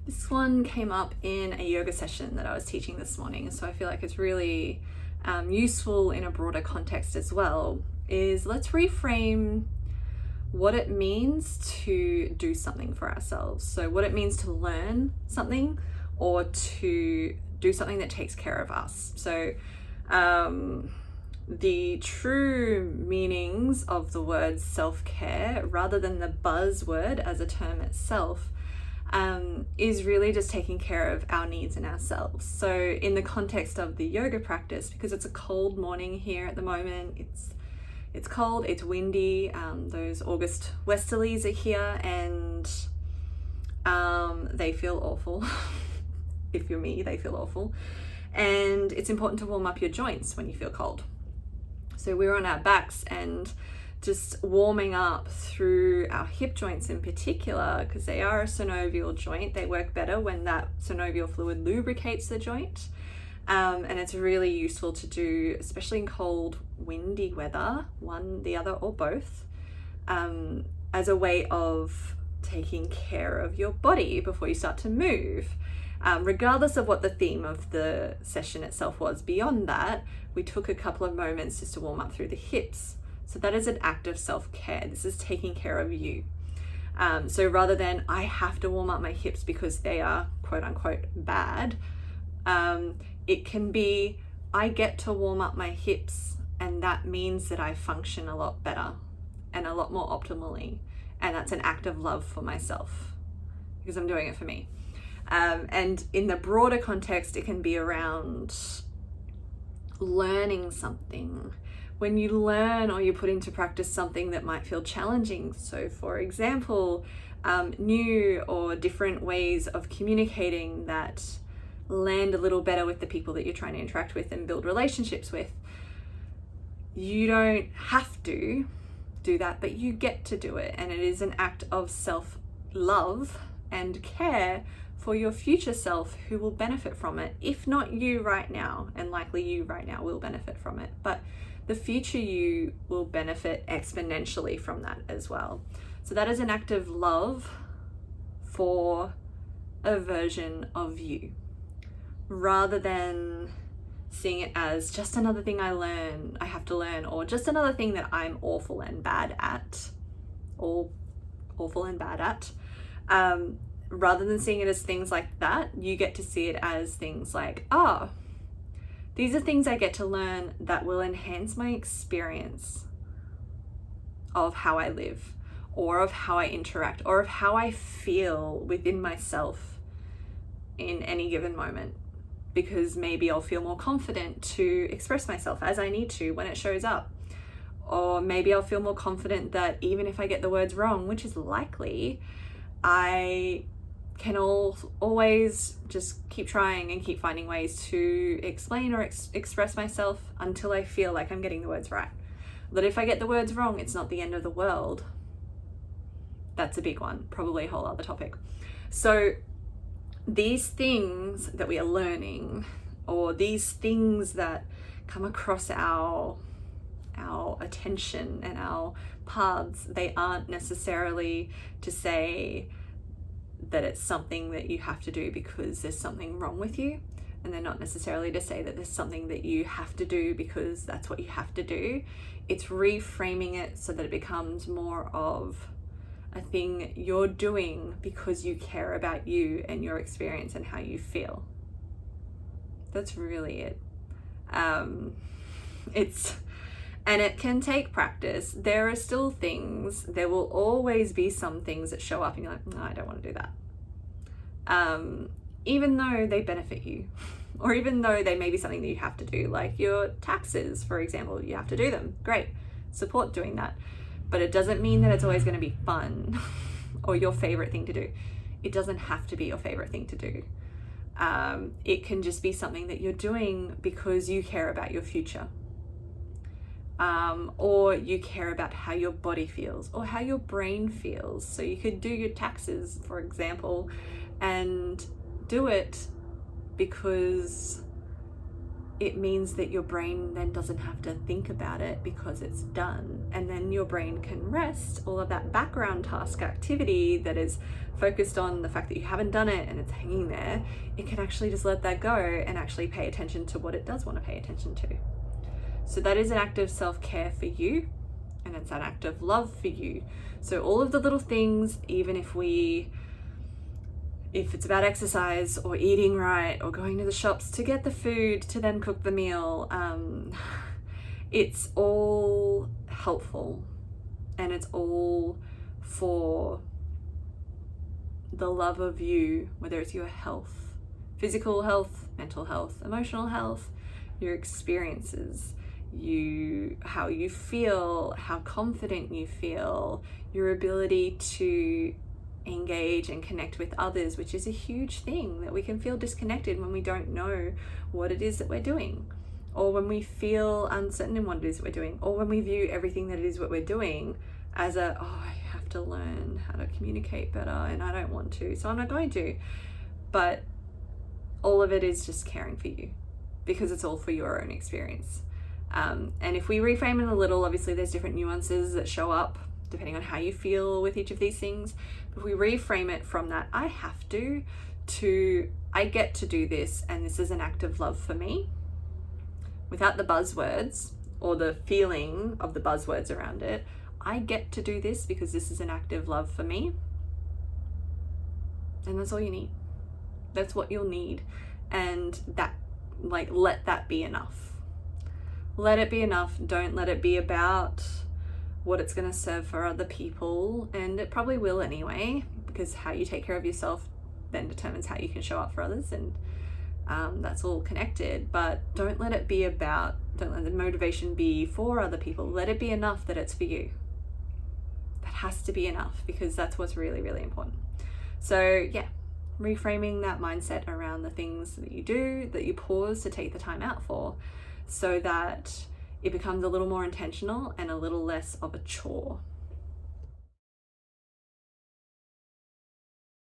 This one came up in a yoga session that I was teaching this morning, so I feel like it's really useful in a broader context as well, is let's reframe what it means to do something for ourselves. So what it means to learn something or to do something that takes care of us. So the true meanings of the word self-care, rather than the buzzword as a term itself, is really just taking care of our needs and ourselves. So in the context of the yoga practice, because it's a cold morning here at the moment, it's cold, it's windy, those August westerlies are here, and they feel awful. If you're me, they feel awful. And it's important to warm up your joints when you feel cold. So we're on our backs and just warming up through our hip joints in particular, because they are a synovial joint. They work better when that synovial fluid lubricates the joint. And it's really useful to do, especially in cold, windy weather, one, the other, or both, as a way of taking care of your body before you start to move. Regardless of what the theme of the session itself was. Beyond that, we took a couple of moments just to warm up through the hips. So that is an act of self-care. This is taking care of you. So rather than I have to warm up my hips because they are quote unquote bad, it can be I get to warm up my hips, and that means that I function a lot better and a lot more optimally. And that's an act of love for myself because I'm doing it for me. And in the broader context, it can be around learning something. When you learn or you put into practice something that might feel challenging, so for example, new or different ways of communicating that land a little better with the people that you're trying to interact with and build relationships with, you don't have to do that, but you get to do it. And it is an act of self-love and care for your future self, who will benefit from it. If not you right now, and likely you right now will benefit from it, but the future you will benefit exponentially from that as well. So that is an act of love for a version of you, rather than seeing it as just another thing I have to learn, or just another thing that I'm awful and bad at, rather than seeing it as things like that, you get to see it as things like, these are things I get to learn that will enhance my experience of how I live, or of how I interact, or of how I feel within myself in any given moment. Because maybe I'll feel more confident to express myself as I need to when it shows up. Or maybe I'll feel more confident that even if I get the words wrong, which is likely, I can always just keep trying and keep finding ways to explain or express myself until I feel like I'm getting the words right. That if I get the words wrong, it's not the end of the world. That's a big one, probably a whole other topic. So these things that we are learning, or these things that come across our attention and our paths, they aren't necessarily to say that it's something that you have to do because there's something wrong with you, and they're not necessarily to say that there's something that you have to do because that's what you have to do. It's reframing it so that it becomes more of a thing you're doing because you care about you and your experience and how you feel. That's really it. And it can take practice. There are still things, there will always be some things that show up and you're like, no, I don't want to do that. Even though they benefit you, or even though they may be something that you have to do, like your taxes, for example, you have to do them. Great, support doing that. But it doesn't mean that it's always going to be fun or your favorite thing to do. It doesn't have to be your favorite thing to do. It can just be something that you're doing because you care about your future. Or you care about how your body feels or how your brain feels. So you could do your taxes, for example, and do it because it means that your brain then doesn't have to think about it because it's done. And then your brain can rest all of that background task activity that is focused on the fact that you haven't done it and it's hanging there. It can actually just let that go and actually pay attention to what it does want to pay attention to. So that is an act of self-care for you, and it's an act of love for you. So all of the little things, even if it's about exercise or eating right or going to the shops to get the food to then cook the meal, it's all helpful, and it's all for the love of you, whether it's your health, physical health, mental health, emotional health, your experiences, how you feel, how confident you feel, your ability to engage and connect with others, which is a huge thing, that we can feel disconnected when we don't know what it is that we're doing, or when we feel uncertain in what it is that we're doing, or when we view everything that it is what we're doing as I have to learn how to communicate better and I don't want to, so I'm not going to. But all of it is just caring for you, because it's all for your own experience. And if we reframe it a little, obviously there's different nuances that show up depending on how you feel with each of these things. But if we reframe it from that I have to I get to do this, and this is an act of love for me, without the buzzwords or the feeling of the buzzwords around it, I get to do this because this is an act of love for me. And that's all you need. That's what you'll need. And that, let that be enough. Let it be enough. Don't let it be about what it's going to serve for other people. And it probably will anyway, because how you take care of yourself then determines how you can show up for others. And that's all connected. But don't let the motivation be for other people. Let it be enough that it's for you. That has to be enough, because that's what's really, really important. So yeah, reframing that mindset around the things that you do, that you pause to take the time out for, so that it becomes a little more intentional and a little less of a chore.